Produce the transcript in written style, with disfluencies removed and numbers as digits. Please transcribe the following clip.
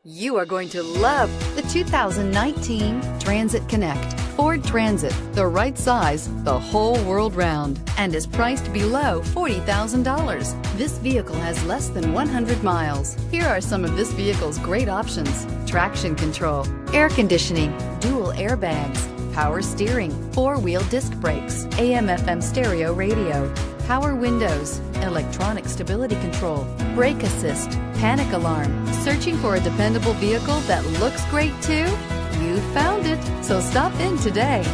You are going to love the 2019 Transit Connect. Ford Transit, the right size the whole world round, and is priced below $40,000. This vehicle has less than 100 miles. Here are some of this vehicle's great options: traction control, air conditioning, dual airbags, power steering, four-wheel disc brakes, AM/FM stereo radio, power windows, electronic stability control, brake assist, panic alarm. Searching for a dependable vehicle that looks great too? You found it, so stop in today.